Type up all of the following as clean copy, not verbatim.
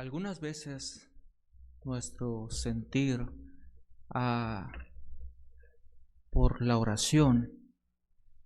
Algunas veces nuestro sentir por la oración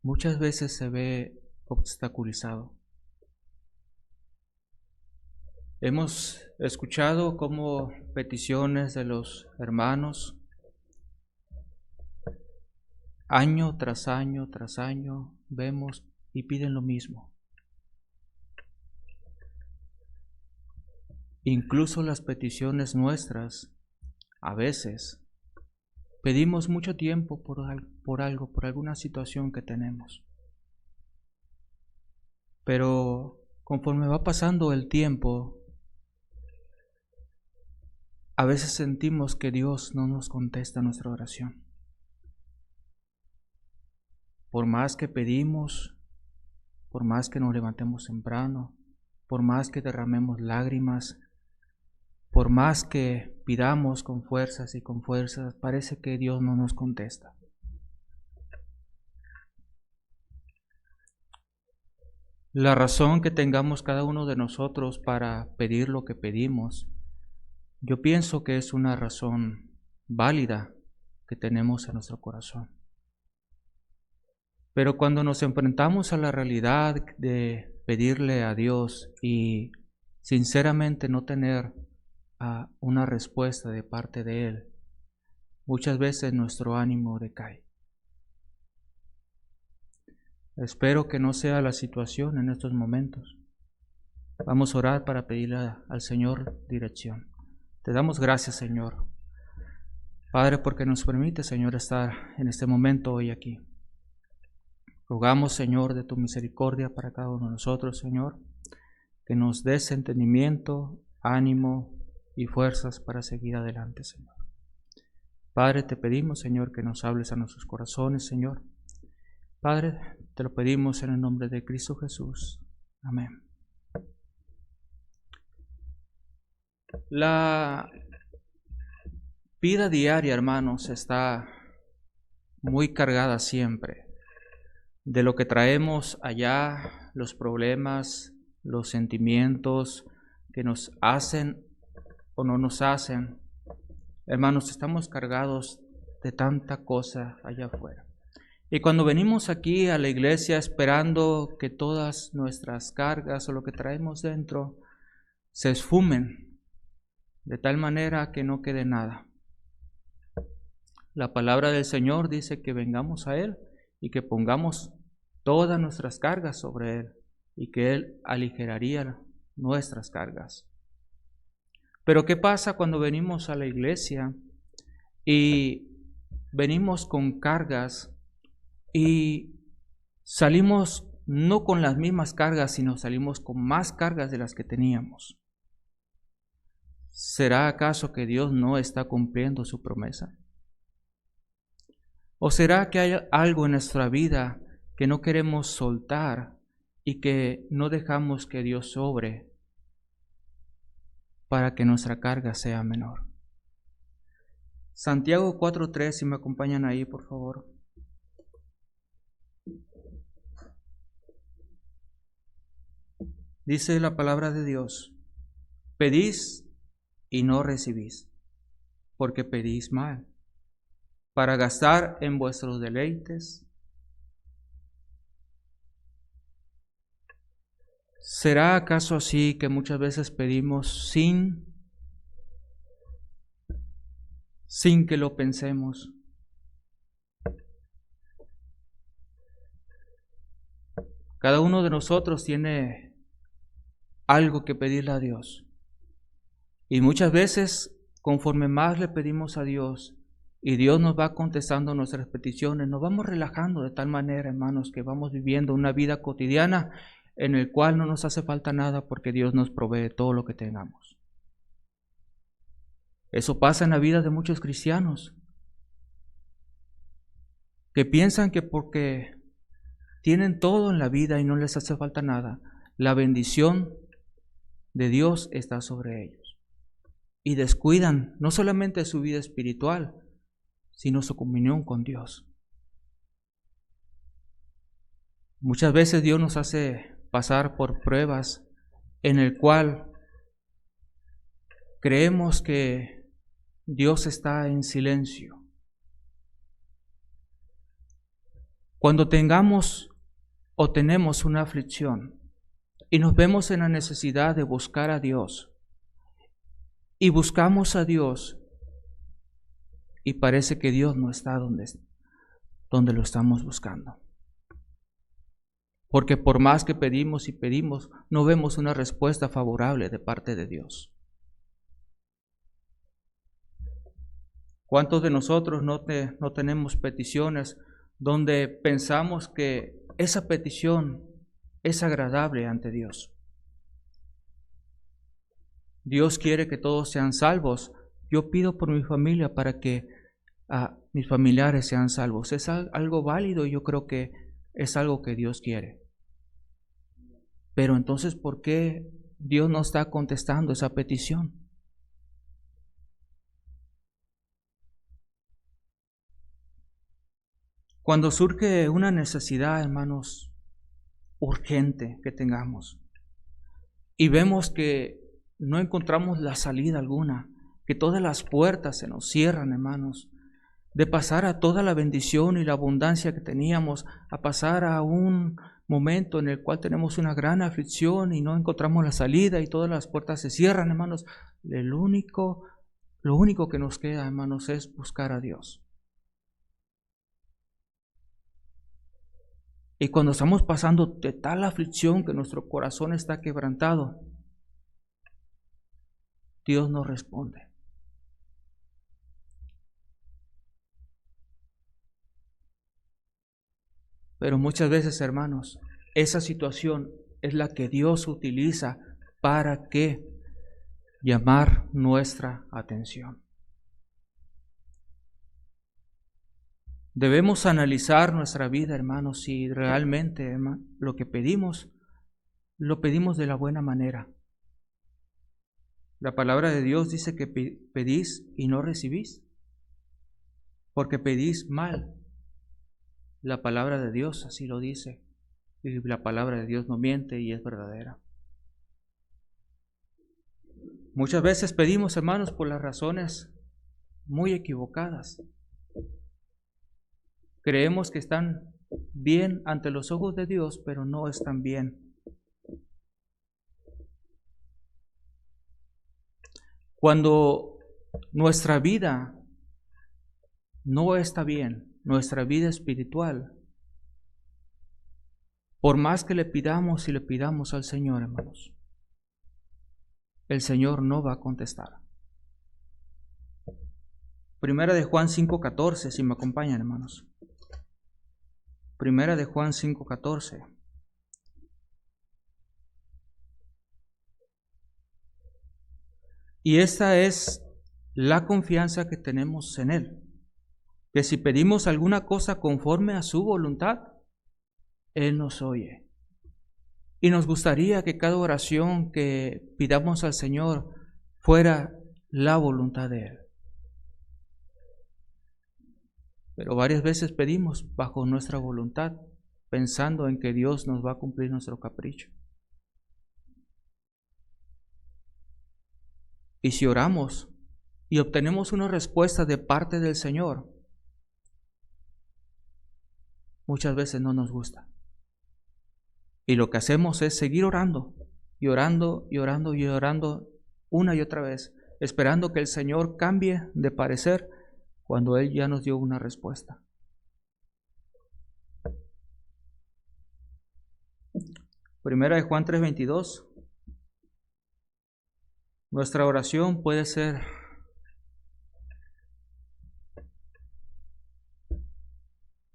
muchas veces se ve obstaculizado. Hemos escuchado cómo peticiones de los hermanos año tras año tras año vemos y piden lo mismo. Incluso las peticiones nuestras, a veces, pedimos mucho tiempo por alguna situación que tenemos. Pero conforme va pasando el tiempo, a veces sentimos que Dios no nos contesta nuestra oración. Por más que pedimos, por más que nos levantemos temprano, por más que derramemos lágrimas, por más que pidamos con fuerzas y con fuerzas, parece que Dios no nos contesta. La razón que tengamos cada uno de nosotros para pedir lo que pedimos, yo pienso que es una razón válida que tenemos en nuestro corazón. Pero cuando nos enfrentamos a la realidad de pedirle a Dios y sinceramente no tener una respuesta de parte de Él, muchas veces nuestro ánimo decae. Espero que no sea la situación en estos momentos. Vamos a orar para pedirle al Señor dirección. Te damos gracias, Señor, Padre, porque nos permite, Señor, estar en este momento hoy aquí. Rogamos, Señor, de tu misericordia para cada uno de nosotros, Señor, que nos des entendimiento, ánimo y fuerzas para seguir adelante, Señor. Padre, te pedimos, Señor, que nos hables a nuestros corazones, Señor. Padre, te lo pedimos en el nombre de Cristo Jesús. Amén. La vida diaria, hermanos, está muy cargada siempre de lo que traemos allá, los problemas, los sentimientos que nos hacen o no nos hacen. Hermanos, estamos cargados de tanta cosa allá afuera. Y cuando venimos aquí a la iglesia esperando que todas nuestras cargas o lo que traemos dentro se esfumen, de tal manera que no quede nada. La palabra del Señor dice que vengamos a Él y que pongamos todas nuestras cargas sobre Él y que Él aligeraría nuestras cargas. Pero ¿qué pasa cuando venimos a la iglesia y venimos con cargas y salimos no con las mismas cargas, sino salimos con más cargas de las que teníamos? ¿Será acaso que Dios no está cumpliendo su promesa? ¿O será que hay algo en nuestra vida que no queremos soltar y que no dejamos que Dios sobre para que nuestra carga sea menor? Santiago 4:3, si me acompañan ahí, por favor. Dice la palabra de Dios: pedís y no recibís, porque pedís mal, para gastar en vuestros deleites. ¿Será acaso así que muchas veces pedimos sin que lo pensemos? Cada uno de nosotros tiene algo que pedirle a Dios. Y muchas veces, conforme más le pedimos a Dios y Dios nos va contestando nuestras peticiones, nos vamos relajando de tal manera, hermanos, que vamos viviendo una vida cotidiana en el cual no nos hace falta nada porque Dios nos provee todo lo que tengamos. Eso pasa en la vida de muchos cristianos que piensan que porque tienen todo en la vida y no les hace falta nada, la bendición de Dios está sobre ellos. Y descuidan no solamente su vida espiritual, sino su comunión con Dios. Muchas veces Dios nos hace pasar por pruebas en el cual creemos que Dios está en silencio. Cuando tengamos o tenemos una aflicción y nos vemos en la necesidad de buscar a Dios y buscamos a Dios y parece que Dios no está donde lo estamos buscando. Porque por más que pedimos y pedimos, no vemos una respuesta favorable de parte de Dios. ¿Cuántos de nosotros no tenemos peticiones donde pensamos que esa petición es agradable ante Dios? Dios quiere que todos sean salvos. Yo pido por mi familia para que mis familiares sean salvos. Es algo válido y yo creo que es algo que Dios quiere. Pero entonces, ¿por qué Dios no está contestando esa petición? Cuando surge una necesidad, hermanos, urgente que tengamos, y vemos que no encontramos la salida alguna, que todas las puertas se nos cierran, hermanos, de pasar a toda la bendición y la abundancia que teníamos, a pasar a un momento en el cual tenemos una gran aflicción y no encontramos la salida y todas las puertas se cierran, hermanos, lo único que nos queda, hermanos, es buscar a Dios. Y cuando estamos pasando de tal aflicción que nuestro corazón está quebrantado, Dios nos responde. Pero muchas veces, hermanos, esa situación es la que Dios utiliza para que llamar nuestra atención. Debemos analizar nuestra vida, hermanos, si realmente lo que pedimos, lo pedimos de la buena manera. La palabra de Dios dice que pedís y no recibís, porque pedís mal. La palabra de Dios así lo dice, y la palabra de Dios no miente y es verdadera. Muchas veces pedimos, hermanos, por las razones muy equivocadas. Creemos que están bien ante los ojos de Dios, pero no están bien. Cuando nuestra vida no está bien, nuestra vida espiritual, por más que le pidamos y le pidamos al Señor, hermanos, el Señor no va a contestar. Primera de Juan 5:14, si me acompañan, hermanos. Primera de Juan 5:14. Y esta es la confianza que tenemos en Él, que si pedimos alguna cosa conforme a su voluntad, Él nos oye. Y nos gustaría que cada oración que pidamos al Señor fuera la voluntad de Él. Pero varias veces pedimos bajo nuestra voluntad, pensando en que Dios nos va a cumplir nuestro capricho. Y si oramos y obtenemos una respuesta de parte del Señor, muchas veces no nos gusta. Y lo que hacemos es seguir orando, y orando, y orando, y orando una y otra vez, esperando que el Señor cambie de parecer cuando Él ya nos dio una respuesta. Primera de Juan 3:22. Nuestra oración puede ser: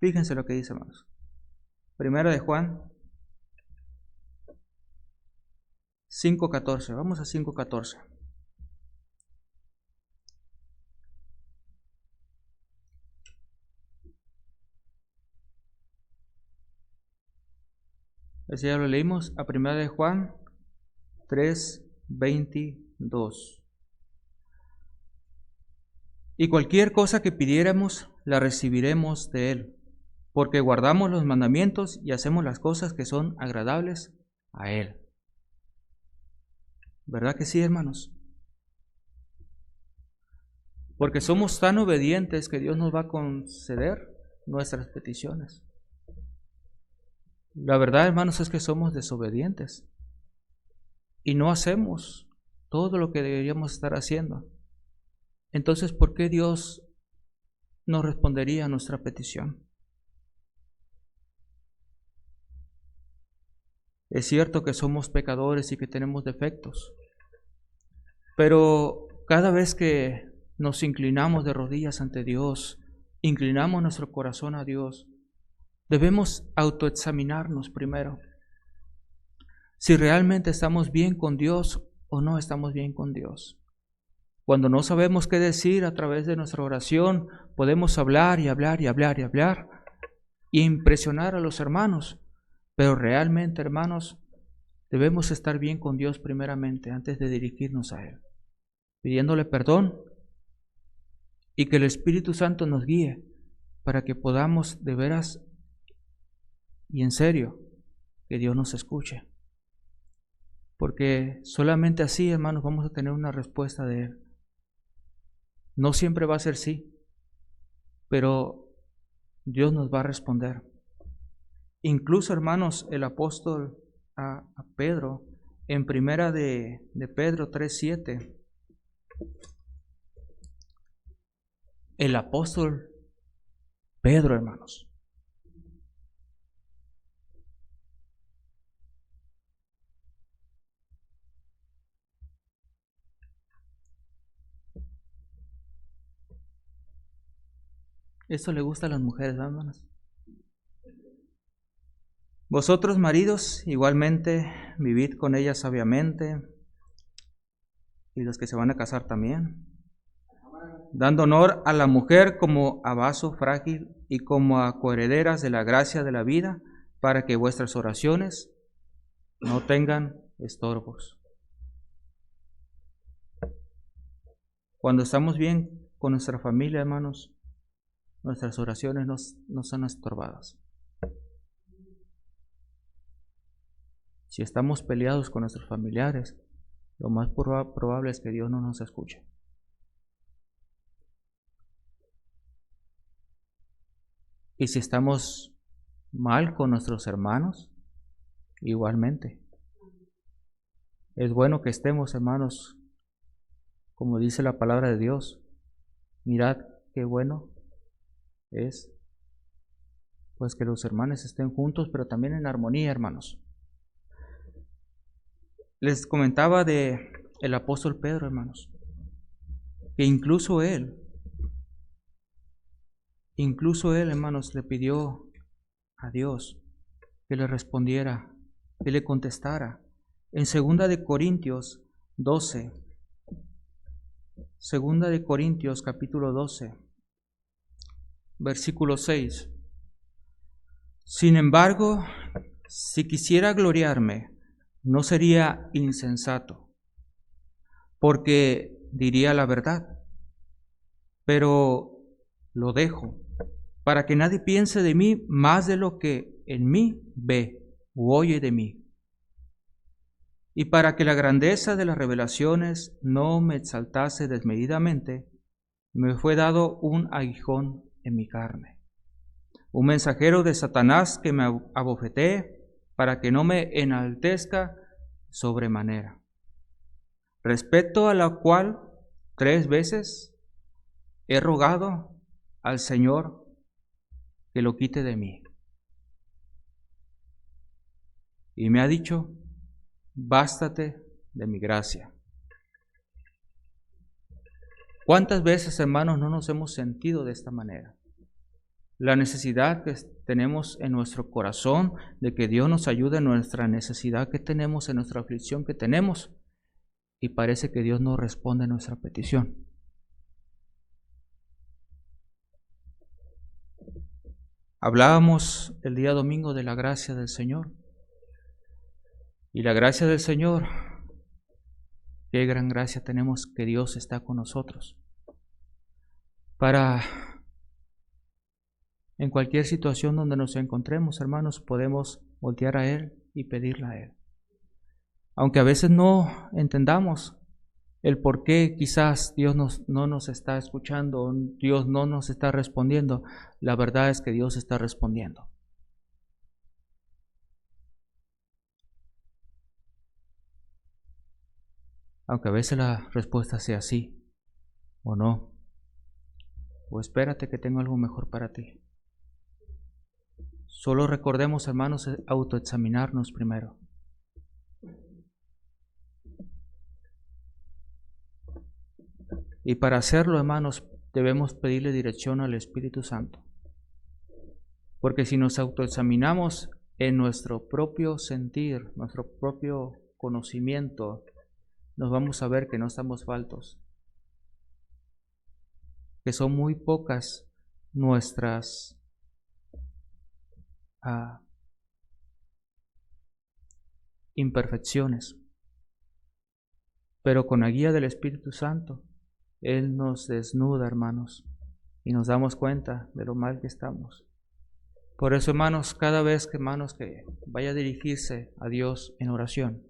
fíjense lo que dice, hermanos. Primera de Juan 5:14. Vamos a 5:14. Ese ya lo leímos. A Primera de Juan 3:22. Y cualquier cosa que pidiéramos, la recibiremos de Él, porque guardamos los mandamientos y hacemos las cosas que son agradables a Él. ¿Verdad que sí, hermanos? Porque somos tan obedientes que Dios nos va a conceder nuestras peticiones. La verdad, hermanos, es que somos desobedientes y no hacemos todo lo que deberíamos estar haciendo. Entonces, ¿por qué Dios nos respondería a nuestra petición? Es cierto que somos pecadores y que tenemos defectos, pero cada vez que nos inclinamos de rodillas ante Dios, inclinamos nuestro corazón a Dios, debemos autoexaminarnos primero. Si realmente estamos bien con Dios o no estamos bien con Dios. Cuando no sabemos qué decir a través de nuestra oración, podemos hablar y hablar y hablar y hablar e impresionar a los hermanos. Pero realmente, hermanos, debemos estar bien con Dios primeramente antes de dirigirnos a Él, pidiéndole perdón y que el Espíritu Santo nos guíe para que podamos de veras y en serio que Dios nos escuche. Porque solamente así, hermanos, vamos a tener una respuesta de Él. No siempre va a ser sí, pero Dios nos va a responder. Incluso, hermanos, el apóstol a Pedro, en primera de Pedro 3:7, el apóstol Pedro, hermanos, esto le gusta a las mujeres, ¿verdad, hermanos? Vosotros, maridos, igualmente vivid con ellas sabiamente, y los que se van a casar también, dando honor a la mujer como a vaso frágil y como a coherederas de la gracia de la vida, para que vuestras oraciones no tengan estorbos. Cuando estamos bien con nuestra familia, hermanos, nuestras oraciones no son estorbadas. Si estamos peleados con nuestros familiares, lo más probable es que Dios no nos escuche. Y si estamos mal con nuestros hermanos, igualmente. Es bueno que estemos, hermanos, como dice la palabra de Dios. Mirad qué bueno es, pues, que los hermanos estén juntos, pero también en armonía, hermanos. Les comentaba de el apóstol Pedro, hermanos, que incluso él, hermanos, le pidió a Dios que le respondiera, que le contestara. En 2 de Corintios 12, 2 de Corintios capítulo 12, versículo 6. Sin embargo, si quisiera gloriarme, no sería insensato, porque diría la verdad, pero lo dejo, para que nadie piense de mí más de lo que en mí ve u oye de mí, y para que la grandeza de las revelaciones no me exaltase desmedidamente, me fue dado un aguijón en mi carne, un mensajero de Satanás que me abofetee, para que no me enaltezca sobremanera. Respecto a la cual 3 veces he rogado al Señor que lo quite de mí. Y me ha dicho, bástate de mi gracia. ¿Cuántas veces, hermanos, no nos hemos sentido de esta manera? La necesidad que tenemos en nuestro corazón de que Dios nos ayude en nuestra necesidad que tenemos, en nuestra aflicción que tenemos, y parece que Dios no responde a nuestra petición. Hablábamos el día domingo de la gracia del Señor. Y la gracia del Señor, qué gran gracia tenemos que Dios está con nosotros. Para en cualquier situación donde nos encontremos, hermanos, podemos voltear a Él y pedirle a Él. Aunque a veces no entendamos el por qué quizás Dios no nos está escuchando, Dios no nos está respondiendo, la verdad es que Dios está respondiendo. Aunque a veces la respuesta sea sí o no, o espérate que tengo algo mejor para ti. Solo recordemos, hermanos, autoexaminarnos primero. Y para hacerlo, hermanos, debemos pedirle dirección al Espíritu Santo. Porque si nos autoexaminamos en nuestro propio sentir, nuestro propio conocimiento, nos vamos a ver que no estamos faltos, que son muy pocas nuestras imperfecciones. Pero con la guía del Espíritu Santo, Él nos desnuda, hermanos, y nos damos cuenta de lo mal que estamos. Por eso, hermanos, cada vez que vaya a dirigirse a Dios en oración,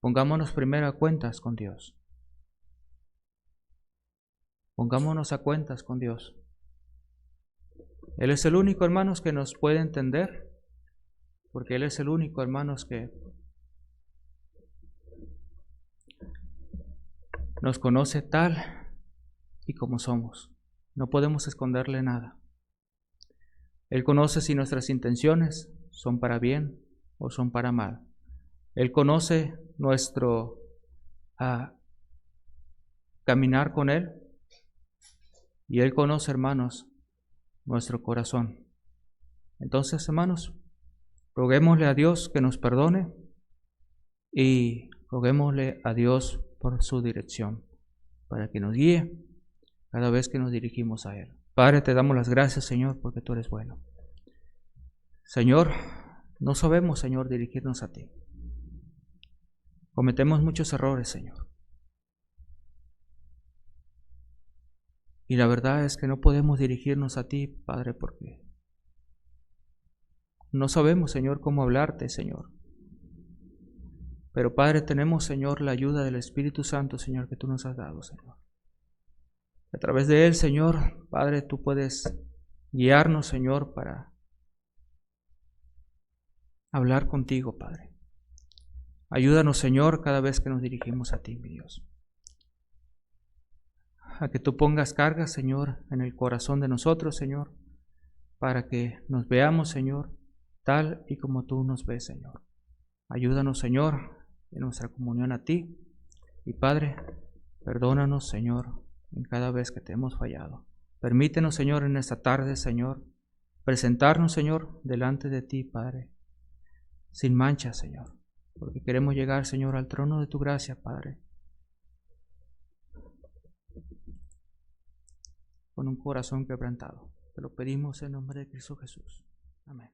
pongámonos primero a cuentas con Dios. Pongámonos a cuentas con Dios. Él es el único, hermanos, que nos puede entender, porque Él es el único, hermanos, que nos conoce tal y como somos. No podemos esconderle nada. Él conoce si nuestras intenciones son para bien o son para mal. Él conoce nuestro caminar con Él, y Él conoce, hermanos, nuestro corazón. Entonces, hermanos, roguémosle a Dios que nos perdone y roguémosle a Dios por su dirección, para que nos guíe cada vez que nos dirigimos a Él. Padre, te damos las gracias, Señor, porque tú eres bueno. Señor, no sabemos, Señor, dirigirnos a ti. Cometemos muchos errores, Señor. Y la verdad es que no podemos dirigirnos a ti, Padre, porque no sabemos, Señor, cómo hablarte, Señor. Pero, Padre, tenemos, Señor, la ayuda del Espíritu Santo, Señor, que tú nos has dado, Señor. A través de Él, Señor, Padre, tú puedes guiarnos, Señor, para hablar contigo, Padre. Ayúdanos, Señor, cada vez que nos dirigimos a ti, mi Dios. A que tú pongas cargas, Señor, en el corazón de nosotros, Señor, para que nos veamos, Señor, tal y como tú nos ves, Señor. Ayúdanos, Señor, en nuestra comunión a ti. Y Padre, perdónanos, Señor, en cada vez que te hemos fallado. Permítenos, Señor, en esta tarde, Señor, presentarnos, Señor, delante de ti, Padre, sin mancha, Señor, porque queremos llegar, Señor, al trono de tu gracia, Padre, con un corazón quebrantado. Te lo pedimos en nombre de Cristo Jesús. Amén.